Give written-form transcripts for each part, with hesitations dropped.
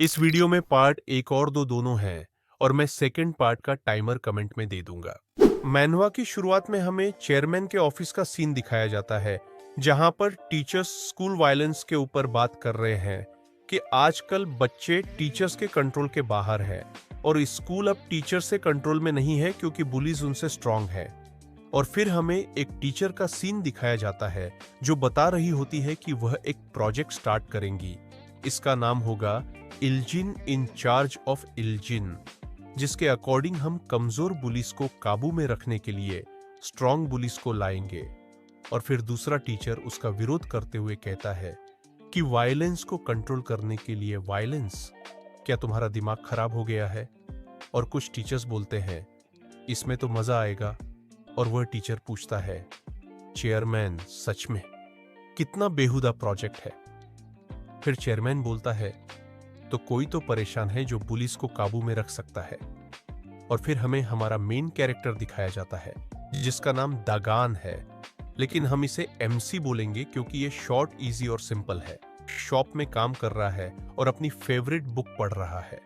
इस वीडियो में पार्ट एक और दो दोनों हैं और मैं सेकंड पार्ट का टाइमर कमेंट में दे दूंगा। मैनवा की शुरुआत में हमें चेयरमैन के ऑफिस का सीन दिखाया जाता है, जहां पर टीचर्स स्कूल वायलेंस के ऊपर बात कर रहे हैं कि आजकल बच्चे टीचर्स के कंट्रोल के बाहर हैं और स्कूल अब टीचर से कंट्रोल में नहीं है क्योंकि बुलीज उनसे स्ट्रांग है। और फिर हमें एक टीचर का सीन दिखाया जाता है जो बता रही होती है कि वह एक प्रोजेक्ट स्टार्ट करेंगी। इसका नाम होगा इल्जिन इन चार्ज ऑफ इल्जिन, जिसके अकॉर्डिंग हम कमजोर बुलिस को काबू में रखने के लिए स्ट्रांग बुलिस को लाएंगे। और फिर दूसरा टीचर उसका विरोध करते हुए कहता है कि वायलेंस को कंट्रोल करने के लिए वायलेंस, क्या तुम्हारा दिमाग खराब हो गया है? और कुछ टीचर्स बोलते हैं इसमें तो मजा आएगा। और वह टीचर पूछता है चेयरमैन सच में कितना बेहुदा प्रोजेक्ट है? फिर चेयरमैन बोलता है तो कोई तो परेशान है जो पुलिस को काबू में रख सकता है। और फिर हमें हमारा मेन कैरेक्टर दिखाया जाता है जिसका नाम दागान है, लेकिन हम इसे एमसी बोलेंगे क्योंकि ये शॉर्ट, इजी और सिंपल है। शॉप में काम कर रहा है और अपनी फेवरेट बुक पढ़ रहा है।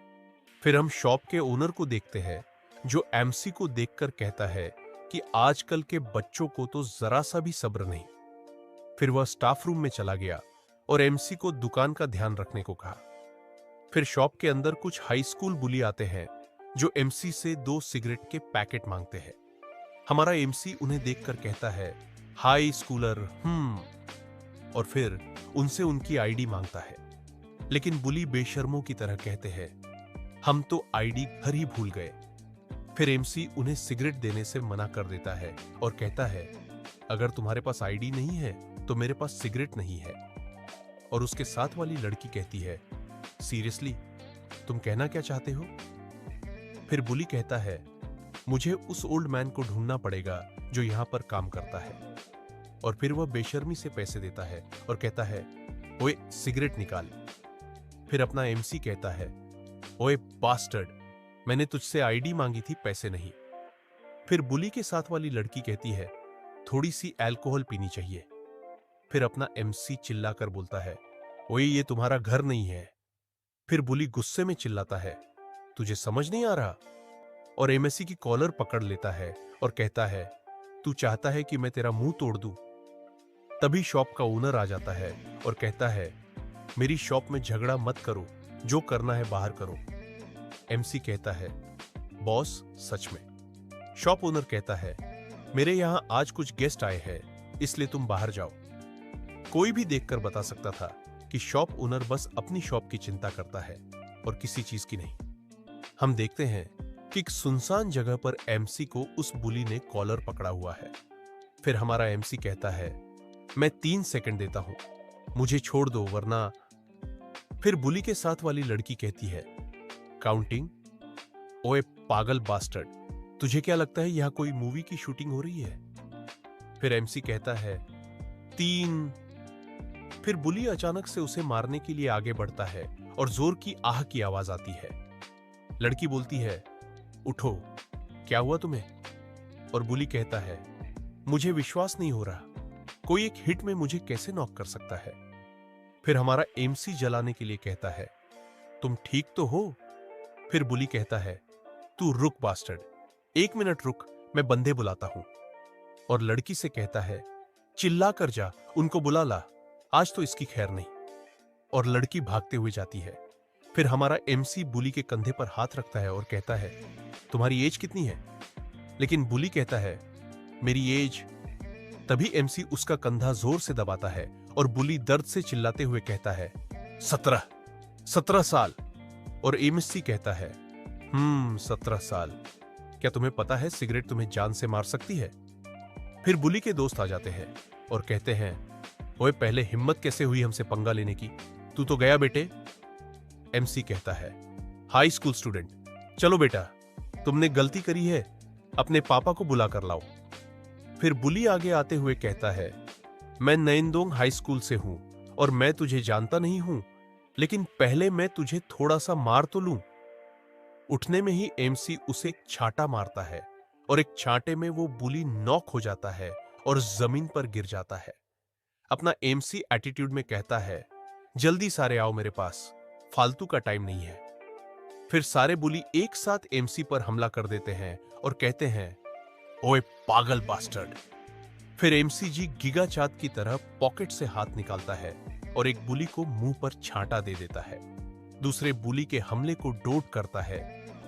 फिर हम शॉप के ओनर को देखते हैं जो एमसी को देखकर कहता है कि आजकल के बच्चों को तो जरा सा भी सब्र नहीं। फिर वह स्टाफ रूम में चला गया और एमसी को दुकान का ध्यान रखने को कहा। फिर शॉप के अंदर कुछ हाई स्कूल बुली आते हैं जो एमसी से 2 सिगरेट के पैकेट मांगते हैं। हमारा एमसी उन्हें देखकर कहता है हाई स्कूलर और फिर उनसे उनकी आईडी मांगता है, लेकिन बुली बेशर्मों की तरह कहते हैं हम तो आईडी घर ही भूल गए। फिर एमसी उन्हें सिगरेट देने से मना कर देता है और कहता है अगर तुम्हारे पास आईडी नहीं है तो मेरे पास सिगरेट नहीं है। और उसके साथ वाली लड़की कहती है सीरियसली तुम कहना क्या चाहते हो? फिर बुली कहता है मुझे उस ओल्ड मैन को ढूंढना पड़ेगा जो यहां पर काम करता है। और फिर वह बेशर्मी से पैसे देता है और कहता है ओए सिगरेट निकाल। फिर अपना एमसी कहता है ओए बास्टर्ड, मैंने तुझसे आईडी मांगी थी, पैसे नहीं। फिर बुली के साथ वाली लड़की कहती है थोड़ी सी अल्कोहल पीनी चाहिए। फिर अपना एमसी चिल्लाकर बोलता है ओए ये तुम्हारा घर नहीं है। फिर बुली गुस्से में चिल्लाता है तुझे समझ नहीं आ रहा? और एमएससी की कॉलर पकड़ लेता है और कहता है तू चाहता है कि मैं तेरा मुंह तोड़ दूं? तभी शॉप का ओनर आ जाता है और कहता है मेरी शॉप में झगड़ा मत करो, जो करना है बाहर करो। एमसी कहता है बॉस सच में। शॉप ओनर कहता है मेरे यहां आज कुछ गेस्ट आए हैं, इसलिए तुम बाहर जाओ। कोई भी देखकर बता सकता था कि शॉप ओनर बस अपनी शॉप की चिंता करता है और किसी चीज की नहीं। हम देखते हैं कि एक सुनसान जगह पर एमसी को उस बुली ने कॉलर पकड़ा हुआ है। फिर हमारा एमसी कहता है मैं 3 सेकंड देता हूं, मुझे छोड़ दो वरना। फिर बुली के साथ वाली लड़की कहती है काउंटिंग। ओए पागल बास्टर्ड, तुझे क्या लगता है यहां कोई मूवी की शूटिंग हो रही है? फिर एमसी कहता है 3। फिर बुली अचानक से उसे मारने के लिए आगे बढ़ता है और जोर की आह की आवाज आती है। लड़की बोलती है उठो, क्या हुआ तुम्हें? और बुली कहता है मुझे विश्वास नहीं हो रहा, कोई एक हिट में मुझे कैसे नॉक कर सकता है? फिर हमारा एमसी जलाने के लिए कहता है तुम ठीक तो हो? फिर बुली कहता है तू रुक बास्टर्ड, 1 मिनट रुक, मैं बंदे बुलाता हूं। और लड़की से कहता है चिल्ला कर जा, उनको बुला ला, आज तो इसकी खैर नहीं। और लड़की भागते हुए जाती है। फिर हमारा एमसी बुली के कंधे पर हाथ रखता है और कहता है तुम्हारी एज कितनी है? लेकिन बुली कहता है मेरी एज। तभी एमसी उसका कंधा जोर से दबाता है और बुली दर्द से चिल्लाते हुए कहता है 17 साल। और एमसी कहता है 17 साल, क्या तुम्हें पता है सिगरेट तुम्हें जान से मार सकती है? फिर बुली के दोस्त आ जाते हैं और कहते हैं ओए पहले हिम्मत कैसे हुई हमसे पंगा लेने की, तू तो गया बेटे। एमसी कहता है हाई स्कूल स्टूडेंट, चलो बेटा तुमने गलती करी है, अपने पापा को बुला कर लाओ। फिर बुली आगे आते हुए कहता है मैं नैनदोंग हाई स्कूल से हूं और मैं तुझे जानता नहीं हूं, लेकिन पहले मैं तुझे थोड़ा सा मार तो लूं। उठने में ही एमसी उसे एक छांटा मारता है और एक छांटे में वो बुली नॉक हो जाता है और जमीन पर गिर जाता है। अपना एमसी एटीट्यूड में कहता है जल्दी सारे आओ मेरे पास, फालतू का टाइम नहीं है। फिर सारे बुली एक साथ एमसी पर हमला कर देते हैं और कहते हैं, ओए पागल बास्टर्ड। फिर एमसी जी गीगा चाद की तरह पॉकेट से हाथ निकालता है और एक बुली को मुंह पर छांटा दे देता है। दूसरे बुली के हमले को डोट करता है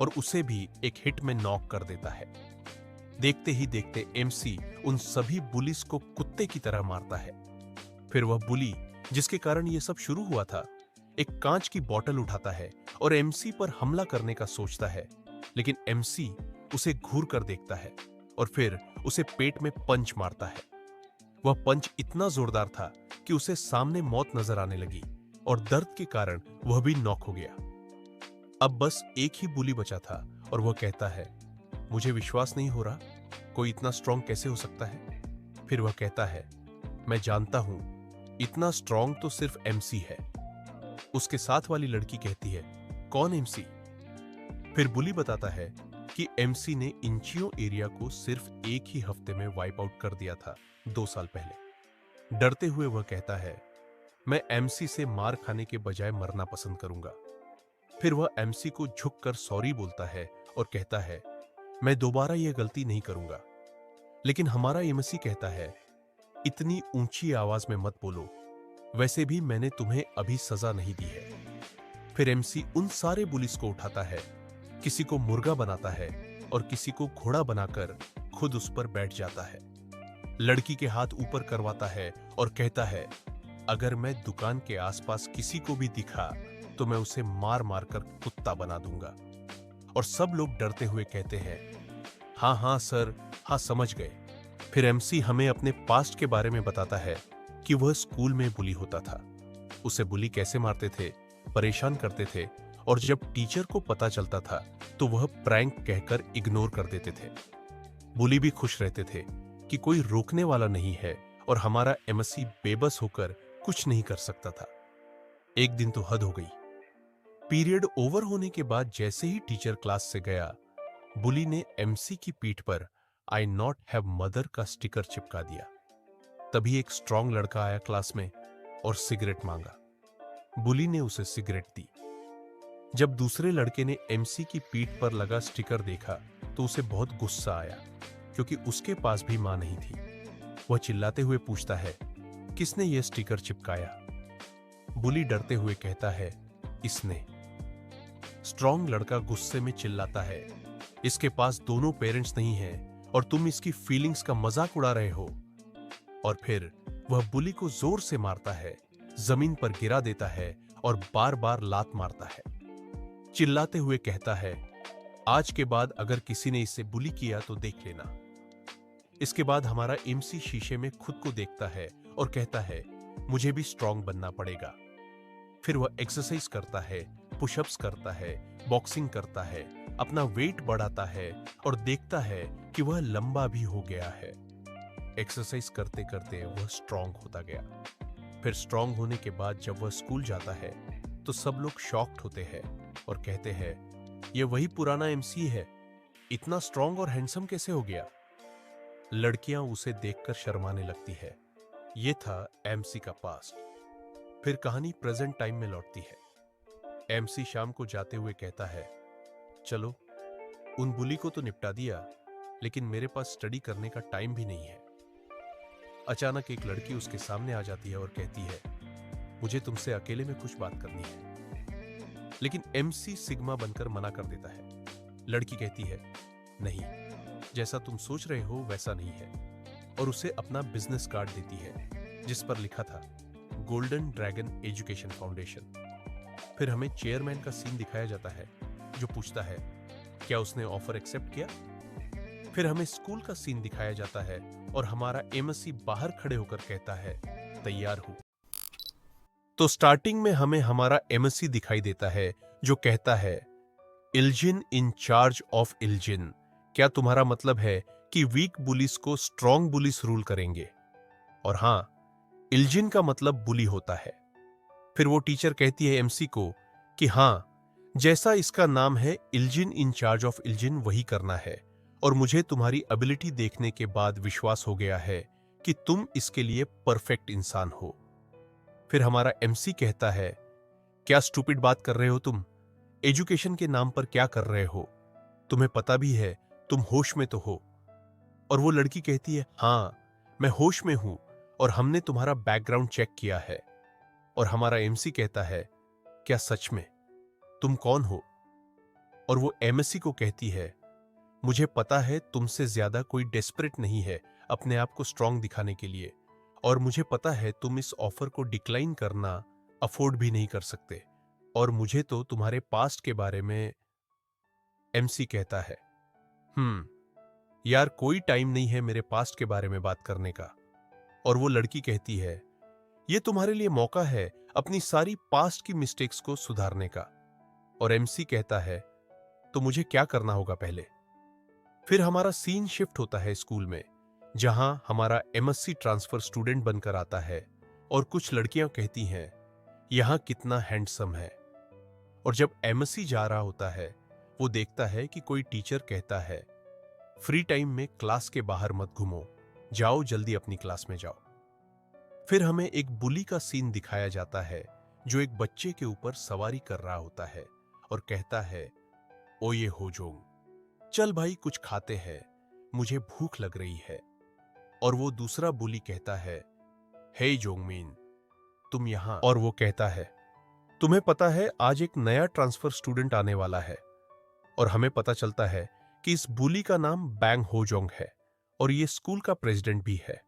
और उसे भी एक हिट में नॉक कर देता है। देखते ही देखते एमसी उन सभी बुलिस को कुत्ते की तरह मारता है। फिर वह बुली जिसके कारण यह सब शुरू हुआ था, एक कांच की बोतल उठाता है और एमसी पर हमला करने का सोचता है, लेकिन एमसी उसे घूर कर देखता है और फिर उसे पेट में पंच मारता है। वह पंच इतना जोरदार था कि उसे सामने मौत नजर आने लगी और दर्द के कारण वह भी नॉक हो गया। अब बस एक ही बुली बचा था और वह कहता है, मुझे विश्वास नहीं हो रहा, कोई इतना स्ट्रांग कैसे हो सकता है। फिर वह कहता है, मैं जानता हूं, इतना स्ट्रांग तो सिर्फ एमसी है। उसके साथ वाली लड़की कहती है, कौन एमसी? फिर बुली बताता है कि एमसी ने इंचियो एरिया को सिर्फ एक ही हफ्ते में वाइप आउट कर दिया था 2 साल पहले। डरते हुए वह कहता है, मैं एमसी से मार खाने के बजाय मरना पसंद करूंगा। फिर वह एमसी को झुककर सॉरी बोलता है और कहता है, मैं दोबारा यह गलती नहीं करूंगा। लेकिन हमारा एमसी कहता है, इतनी ऊंची आवाज में मत बोलो, वैसे भी मैंने तुम्हें अभी सजा नहीं दी है। फिर एमसी उन सारे बुलिस को उठाता है, किसी को मुर्गा बनाता है और किसी को घोड़ा बनाकर खुद उस पर बैठ जाता है। लड़की के हाथ ऊपर करवाता है और कहता है, अगर मैं दुकान के आसपास किसी को भी दिखा तो मैं उसे मार मार कर कुत्ता बना दूंगा। और सब लोग डरते हुए कहते हैं, हाँ हाँ सर, हाँ समझ गए। फिर एमसी हमें अपने पास्ट के बारे में बताता है कि वह स्कूल में बुली होता था। उसे बुली कैसे मारते थे, परेशान करते थे, और जब टीचर को पता चलता था तो वह प्रैंक कहकर इग्नोर कर देते थे। बुली भी खुश रहते थे कि कोई रोकने वाला नहीं है और हमारा एमसी बेबस होकर कुछ नहीं कर सकता था। एक दिन तो हद हो गई। पीरियड ओवर होने के बाद जैसे ही टीचर क्लास से गया, बुली ने एमसी की पीठ पर आई नॉट हैव मदर का स्टिकर चिपका दिया। तभी एक स्ट्रांग लड़का आया क्लास में और सिगरेट मांगा। बुली ने उसे सिगरेट दी। जब दूसरे लड़के ने एमसी की पीठ पर लगा स्टिकर देखा तो उसे बहुत गुस्सा आया, क्योंकि उसके पास भी मां नहीं थी। वह चिल्लाते हुए पूछता है, किसने यह स्टिकर चिपकाया? बुली डरते हुए कहता है, इसने। स्ट्रांग लड़का गुस्से में चिल्लाता है, इसके पास दोनों पेरेंट्स नहीं हैं और तुम इसकी फीलिंग्स का मजाक उड़ा रहे हो। और फिर वह बुली को जोर से मारता है, जमीन पर गिरा देता है और बार बार लात मारता है। चिल्लाते हुए कहता है, आज के बाद अगर किसी ने इसे बुली किया तो देख लेना। इसके बाद हमारा एमसी शीशे में खुद को देखता है और कहता है, मुझे भी स्ट्रांग बनना पड़ेगा। फिर वह एक्सरसाइज करता है, पुशअप्स करता है, बॉक्सिंग करता है, अपना वेट बढ़ाता है और देखता है कि वह लंबा भी हो गया है। एक्सरसाइज करते करते वह स्ट्रांग होता गया। फिर स्ट्रांग होने के बाद जब वह स्कूल जाता है तो सब लोग शॉक्ड होते हैं और कहते हैं, यह वही पुराना एमसी है, इतना स्ट्रांग और हैंडसम कैसे हो गया? लड़कियां उसे देखकर शर्माने लगती है। यह था एमसी का पास्ट। फिर कहानी प्रेजेंट टाइम में लौटती है। एमसी शाम को जाते हुए कहता है, चलो उन बुली को तो निपटा दिया, लेकिन मेरे पास स्टडी करने का टाइम भी नहीं है। अचानक एक लड़की उसके सामने आ जाती है और कहती है, मुझे तुमसे अकेले में कुछ बात करनी है। लेकिन एमसी सिग्मा बनकर मना कर देता है। लड़की कहती है, नहीं, जैसा तुम सोच रहे हो वैसा नहीं है, और उसे अपना बिजनेस कार्ड देती है जिस पर लिखा था गोल्डन ड्रैगन एजुकेशन फाउंडेशन। फिर हमें चेयरमैन का सीन दिखाया जाता है जो पूछता है, क्या उसने ऑफर एक्सेप्ट किया? फिर हमें स्कूल का सीन दिखाया जाता है और हमारा एमसी बाहर खड़े होकर कहता है, तैयार हूं। तो स्टार्टिंग में हमें हमारा एमसी दिखाई देता है जो कहता है, इल्जिन इन चार्ज ऑफ इल्जिन। क्या तुम्हारा मतलब है कि वीक बुलिस को स्ट्रॉन्ग बुलिस रूल करेंगे? और हां, इल्जिन का मतलब बुली होता है। फिर वो टीचर कहती है एमसी को कि हां, जैसा इसका नाम है इल्जिन इन चार्ज ऑफ इल्जिन वही करना है, और मुझे तुम्हारी एबिलिटी देखने के बाद विश्वास हो गया है कि तुम इसके लिए परफेक्ट इंसान हो। फिर हमारा एमसी कहता है, क्या स्टूपिड बात कर रहे हो तुम? एजुकेशन के नाम पर क्या कर रहे हो? तुम्हें पता भी है तुम होश में तो हो? और वो लड़की कहती है, हाँ मैं होश में हूं और हमने तुम्हारा बैकग्राउंड चेक किया है। और हमारा एमसी कहता है, क्या सच में? तुम कौन हो? और वो एमएससी को कहती है, मुझे पता है तुमसे ज्यादा कोई डेस्परेट नहीं है अपने आप को स्ट्रांग दिखाने के लिए, और मुझे पता है तुम इस ऑफर को डिक्लाइन करना अफोर्ड भी नहीं कर सकते, और मुझे तो तुम्हारे पास्ट के बारे में। एमसी कहता है, यार कोई टाइम नहीं है मेरे पास्ट के बारे में बात करने का। और वो लड़की कहती है, ये तुम्हारे लिए मौका है अपनी सारी पास्ट की मिस्टेक्स को सुधारने का। और एमसी कहता है, तो मुझे क्या करना होगा पहले? फिर हमारा सीन शिफ्ट होता है स्कूल में, जहां हमारा एमएससी ट्रांसफर स्टूडेंट बनकर आता है और कुछ लड़कियां कहती हैं, यहां कितना हैंडसम है। और जब एमएससी जा रहा होता है, वो देखता है कि कोई टीचर कहता है, फ्री टाइम में क्लास के बाहर मत घूमो, जाओ जल्दी अपनी क्लास में जाओ। फिर हमें एक बुली का सीन दिखाया जाता है जो एक बच्चे के ऊपर सवारी कर रहा होता है और कहता है, ओ ये होजोंग, चल भाई कुछ खाते हैं, मुझे भूख लग रही है। और वो दूसरा बुली कहता है, हे जोंगमिन, तुम यहां। और वो कहता है, तुम्हें पता है आज एक नया ट्रांसफर स्टूडेंट आने वाला है। और हमें पता चलता है कि इस बुली का नाम बैंग होजोंग है और ये स्कूल का प्रेसिडेंट भी है।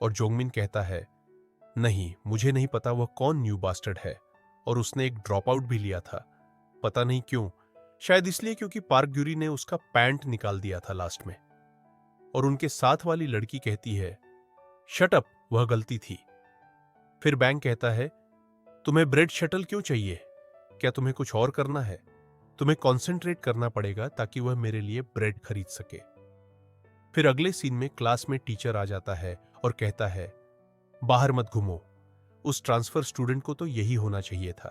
और जोंगमिन कहता है, नहीं मुझे नहीं पता वह कौन न्यू बास्टर्ड है, और उसने एक ड्रॉप आउट भी लिया था, पता नहीं क्यों, शायद इसलिए क्योंकि पार्क ग्यूरी ने उसका पैंट निकाल दिया था लास्ट में। और उनके साथ वाली लड़की कहती है, शट अप, वह गलती थी। फिर बैंग कहता है, तुम्हें ब्रेड शटल क्यों चाहिए? क्या तुम्हें कुछ और करना है? तुम्हें कॉन्सेंट्रेट करना पड़ेगा ताकि वह मेरे लिए ब्रेड खरीद सके। फिर अगले सीन में क्लास में टीचर आ जाता है और कहता है, बाहर मत घूमो, उस ट्रांसफर स्टूडेंट को तो यही होना चाहिए था।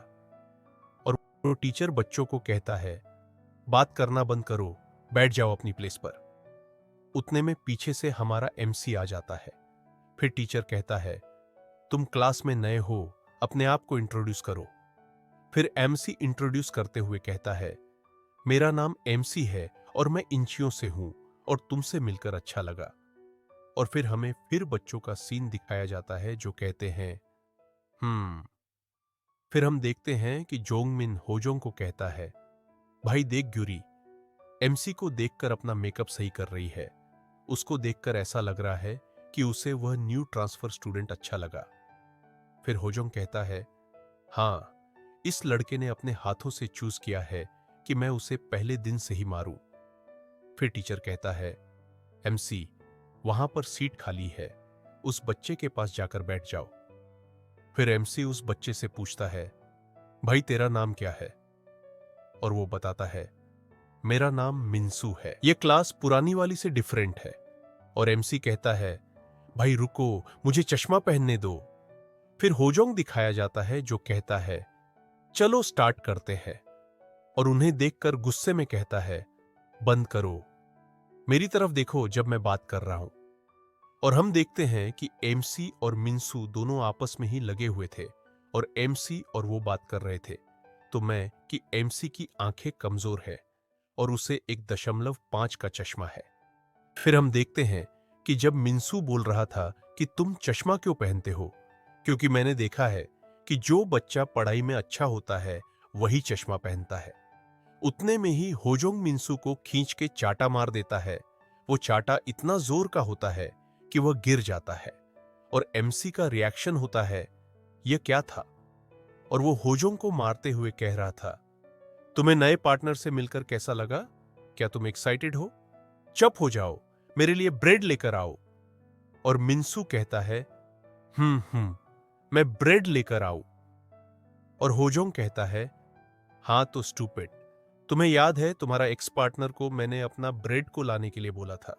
और वो टीचर बच्चों को कहता है, बात करना बंद करो, बैठ जाओ अपनी प्लेस पर। उतने में पीछे से हमारा एमसी आ जाता है। फिर टीचर कहता है, तुम क्लास में नए हो, अपने आप को इंट्रोड्यूस करो। फिर एमसी इंट्रोड्यूस करते हुए कहता है, मेरा नाम एमसी है और मैं इंचियों से हूं और तुमसे मिलकर अच्छा लगा। और फिर हमें फिर बच्चों का सीन दिखाया जाता है जो कहते हैं, फिर हम देखते हैं कि जोंगमिन होजोंग को कहता है, भाई देख ग्यूरी, एमसी को देखकर अपना मेकअप सही कर रही है, उसको देखकर ऐसा लग रहा है कि उसे वह न्यू ट्रांसफर स्टूडेंट अच्छा लगा। फिर होजोंग कहता है, हाँ इस लड़के ने अपने हाथों से चूज किया है कि मैं उसे पहले दिन से ही मारूं। फिर टीचर कहता है, एमसी वहां पर सीट खाली है, उस बच्चे के पास जाकर बैठ जाओ। फिर एमसी उस बच्चे से पूछता है, भाई तेरा नाम क्या है? और वो बताता है, मेरा नाम मिंसू है। ये क्लास पुरानी वाली से डिफरेंट है। और एमसी कहता है, भाई रुको, मुझे चश्मा पहनने दो। फिर होजोंग दिखाया जाता है जो कहता है, चलो स्टार्ट करते हैं। और उन्हें देखकर गुस्से में कहता है, बंद करो, मेरी तरफ देखो जब मैं बात कर रहा हूं। और हम देखते हैं कि एमसी और मिंसू दोनों आपस में ही लगे हुए थे और एमसी और वो बात कर रहे थे। तो मैं कि एमसी की आंखें कमजोर है और उसे 1.5 का चश्मा है। फिर हम देखते हैं कि जब मिंसू बोल रहा था कि तुम चश्मा क्यों पहनते हो, क्योंकि मैंने देखा है कि जो बच्चा पढ़ाई में अच्छा होता है वही चश्मा पहनता है। उतने में ही होजोंग मिंसू को खींच के चाटा मार देता है। वो चाटा इतना जोर का होता है कि वह गिर जाता है और एमसी का रिएक्शन होता है, यह क्या था? और वो होजोंग को मारते हुए कह रहा था, तुम्हें नए पार्टनर से मिलकर कैसा लगा? क्या तुम एक्साइटेड हो? चुप हो जाओ, मेरे लिए ब्रेड लेकर आओ। और मिंसू कहता है, मैं ब्रेड लेकर आऊं। और होजोंग कहता है, हाँ तो स्टूपिड, तुम्हें याद है तुम्हारा एक्स पार्टनर को मैंने अपना ब्रेड को लाने के लिए बोला था,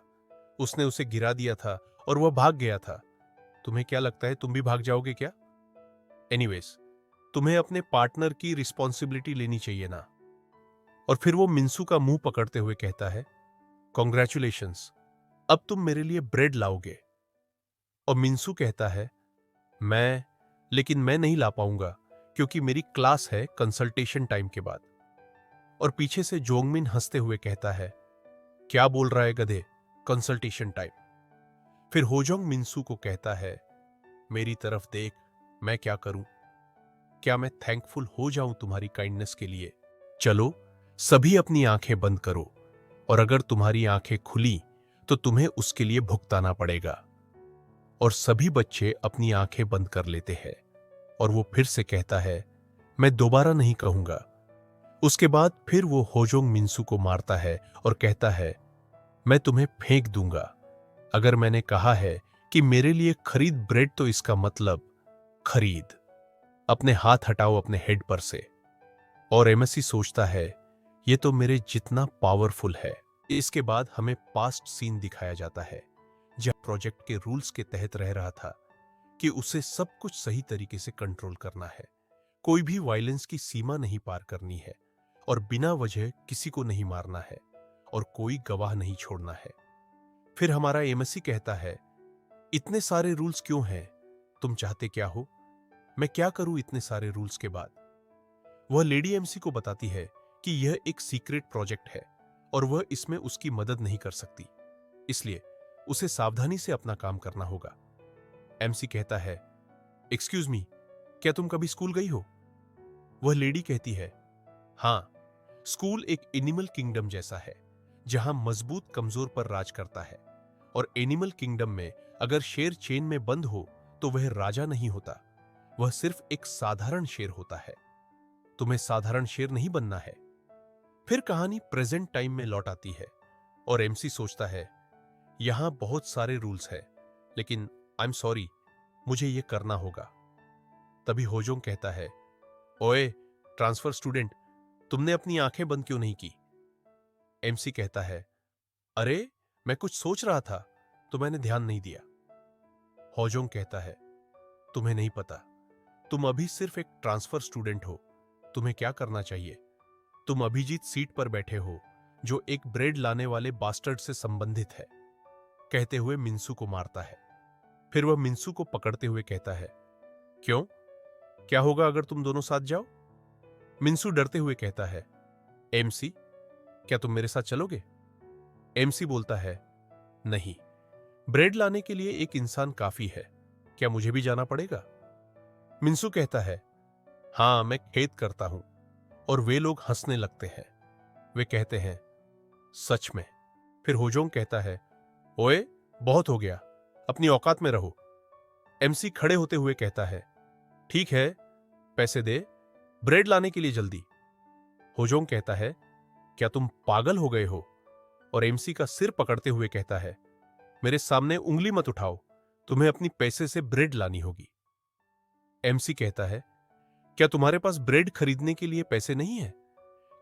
उसने उसे गिरा दिया था और वह भाग गया था। तुम्हें क्या लगता है तुम भी भाग जाओगे क्या? एनीवेज, तुम्हें अपने पार्टनर की रिस्पॉन्सिबिलिटी लेनी चाहिए ना। और फिर वो मिंसू का मुंह पकड़ते हुए कहता है, कॉन्ग्रेचुलेशंस, अब तुम मेरे लिए ब्रेड लाओगे। और मिंसू कहता है, लेकिन मैं नहीं ला पाऊंगा क्योंकि मेरी क्लास है कंसल्टेशन टाइम के बाद। और पीछे से जोंगमिन हंसते हुए कहता है, क्या बोल रहा है गधे, कंसल्टेशन टाइम। फिर होजोंग मिनसू को कहता है, मेरी तरफ देख, मैं क्या करूं? क्या मैं थैंकफुल हो जाऊं तुम्हारी काइंडनेस के लिए? चलो सभी अपनी आंखें बंद करो, और अगर तुम्हारी आंखें खुली तो तुम्हें उसके लिए भुगताना पड़ेगा। और सभी बच्चे अपनी आंखें बंद कर लेते हैं और वो फिर से कहता है, मैं दोबारा नहीं कहूंगा। उसके बाद फिर वो होजोंग मिनसू को मारता है और कहता है, मैं तुम्हें फेंक दूंगा। अगर मैंने कहा है कि मेरे लिए खरीद ब्रेड तो इसका मतलब खरीद। अपने हाथ हटाओ अपने हेड पर से। और एमएससी सोचता है, ये तो मेरे जितना पावरफुल है। इसके बाद हमें पास्ट सीन दिखाया जाता है, जहां प्रोजेक्ट के रूल्स के तहत रह रहा था कि उसे सब कुछ सही तरीके से कंट्रोल करना है। कोई भी वायलेंस की सीमा नहीं पार करनी है, और बिना वजह किसी को नहीं मारना है, और कोई गवाह नहीं छोड़ना है। फिर हमारा एमएससी कहता है, इतने सारे रूल्स क्यों हैं? तुम चाहते क्या हो? मैं क्या करूं इतने सारे रूल्स के बाद? वह लेडी एमसी को बताती है कि यह एक सीक्रेट प्रोजेक्ट है और वह इसमें उसकी मदद नहीं कर सकती, इसलिए उसे सावधानी से अपना काम करना होगा। एमसी कहता है, एक्सक्यूज मी, क्या तुम कभी स्कूल गई हो? वह लेडी कहती है, हां, स्कूल एक एनिमल किंगडम जैसा है, जहां मजबूत कमजोर पर राज करता है। और एनिमल किंगडम में अगर शेर चेन में बंद हो तो वह राजा नहीं होता, वह सिर्फ एक साधारण शेर होता है। तुम्हें साधारण शेर नहीं बनना है। फिर कहानी प्रेजेंट टाइम में लौट आती है और एमसी सोचता है, यहां बहुत सारे रूल्स हैं, लेकिन आई एम सॉरी, मुझे यह करना होगा। तभी होजोंग कहता है, ओए ट्रांसफर स्टूडेंट, तुमने अपनी आंखें बंद क्यों नहीं की? एमसी कहता है, अरे मैं कुछ सोच रहा था तो मैंने ध्यान नहीं दिया। होजोंग कहता है, तुम्हें नहीं पता, तुम अभी सिर्फ एक ट्रांसफर स्टूडेंट हो। तुम्हें क्या करना चाहिए? तुम अभिजीत सीट पर बैठे हो, जो एक ब्रेड लाने वाले बास्टर्ड से संबंधित है। कहते हुए मिनसू को मारता है। फिर वह मिनसू को पकड़ते हुए कहता है, क्यों? क्या होगा अगर तुम दोनों साथ जाओ? मिनसू डरते हुए कहता है, एमसी, क्या तुम मेरे साथ चलोगे? एमसी बोलता है, नहीं, ब्रेड लाने के लिए एक इंसान काफी है, क्या मुझे भी जाना पड़ेगा? मिनसू कहता है, हां, मैं खेद करता हूं। और वे लोग हंसने लगते हैं। वे कहते हैं, सच में? फिर होजोंग कहता है, ओए बहुत हो गया, अपनी औकात में रहो। एमसी खड़े होते हुए कहता है, ठीक है, पैसे दे, ब्रेड लाने के लिए जल्दी। होजोंग कहता है, क्या तुम पागल हो गए हो? और एमसी का सिर पकड़ते हुए कहता है, मेरे सामने उंगली मत उठाओ, तुम्हें अपनी पैसे से ब्रेड लानी होगी। एमसी कहता है, क्या तुम्हारे पास ब्रेड खरीदने के लिए पैसे नहीं है?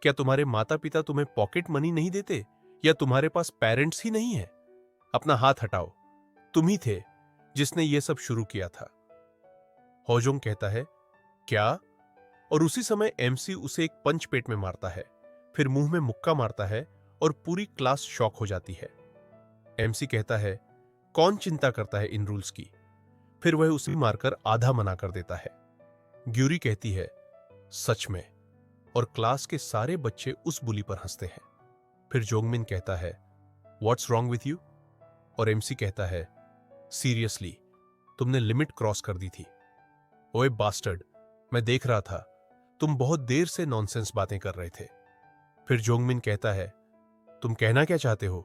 क्या तुम्हारे माता पिता तुम्हें पॉकेट मनी नहीं देते, या तुम्हारे पास पेरेंट्स ही नहीं है? अपना हाथ हटाओ, तुम ही थे जिसने यह सब शुरू किया था। होजोंग कहता है, क्या? और उसी समय एमसी उसे एक पंच पेट में मारता है, फिर मुंह में मुक्का मारता है और पूरी क्लास शॉक हो जाती है। एमसी कहता है, कौन चिंता करता है इन रूल्स की? फिर वह उसे मारकर आधा मना कर देता है। ग्यूरी कहती है, सच में? और क्लास के सारे बच्चे उस बुली पर हंसते हैं। फिर जोंगमिन कहता है, व्हाट्स रॉन्ग विथ यू? और एमसी कहता है, सीरियसली, तुमने लिमिट क्रॉस कर दी थी। ओए बास्टर्ड, मैं देख रहा था, तुम बहुत देर से नॉनसेंस बातें कर रहे थे। फिर जोंगमिन कहता है, तुम कहना क्या चाहते हो?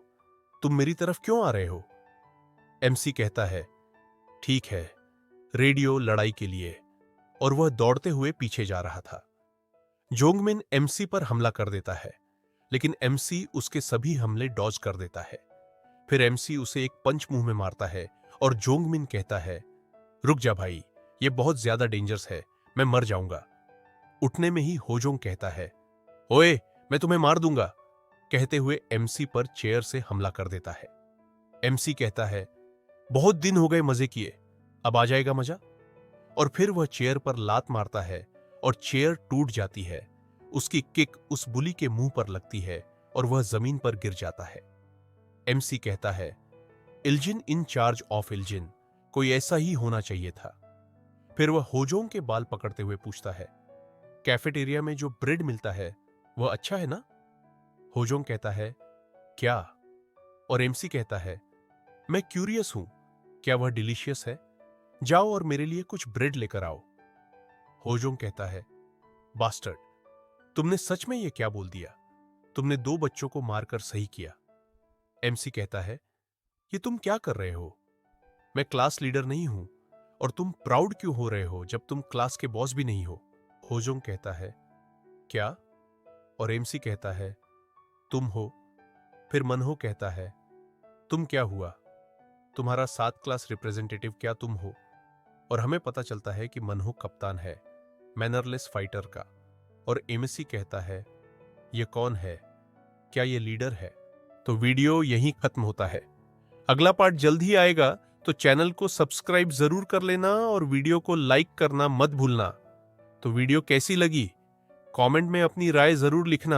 तुम मेरी तरफ क्यों आ रहे हो? एमसी कहता है, ठीक है, रेडियो लड़ाई के लिए। और वह दौड़ते हुए पीछे जा रहा था। जोंगमिन एमसी पर हमला कर देता है, लेकिन एमसी उसके सभी हमले डॉज कर देता है। फिर एमसी उसे एक पंच मुंह में मारता है और जोंगमिन कहता है, रुक जा भाई, यह बहुत ज्यादा डेंजरस है, मैं मर जाऊंगा। उठने में ही होजोंग कहता है, ओए मैं तुम्हें मार दूंगा, कहते हुए एमसी पर चेयर से हमला कर देता है। एमसी कहता है, बहुत दिन हो गए मजे किए, अब आ जाएगा मजा? और फिर वह चेयर पर लात मारता है और चेयर टूट जाती है। उसकी किक उस बुली के मुंह पर लगती है और वह जमीन पर गिर जाता है। एमसी कहता है, इल्जिन इन चार्ज ऑफ इल्जिन, कोई ऐसा ही होना चाहिए था। फिर वह होजोंग के बाल पकड़ते हुए पूछता है, कैफेटेरिया में जो ब्रेड मिलता है वह अच्छा है ना? होजोंग कहता है, क्या? और एमसी कहता है, मैं क्यूरियस हूं, क्या वह डिलीशियस है? जाओ और मेरे लिए कुछ ब्रेड लेकर आओ। होजोंग कहता है, बास्टर्ड, तुमने सच में यह क्या बोल दिया? तुमने 2 बच्चों को मारकर सही किया। एमसी कहता है, ये तुम क्या कर रहे हो? मैं क्लास लीडर नहीं हूं और तुम प्राउड क्यों हो रहे हो जब तुम क्लास के बॉस भी नहीं हो? होजोंग कहता है, क्या? और एमसी कहता है, तुम हो। फिर मनहो कहता है, तुम क्या हुआ? तुम्हारा 7 क्लास रिप्रेजेंटेटिव क्या तुम हो? और हमें पता चलता है कि मनहो कप्तान है, मैनरलेस फाइटर का। और एमसी कहता है, यह कौन है? क्या यह लीडर है? तो वीडियो यहीं खत्म होता है। अगला पार्ट जल्द ही आएगा, तो चैनल को सब्सक्राइब जरूर कर लेना और वीडियो को लाइक करना मत भूलना। तो वीडियो कैसी लगी? कमेंट में अपनी राय जरूर लिखना।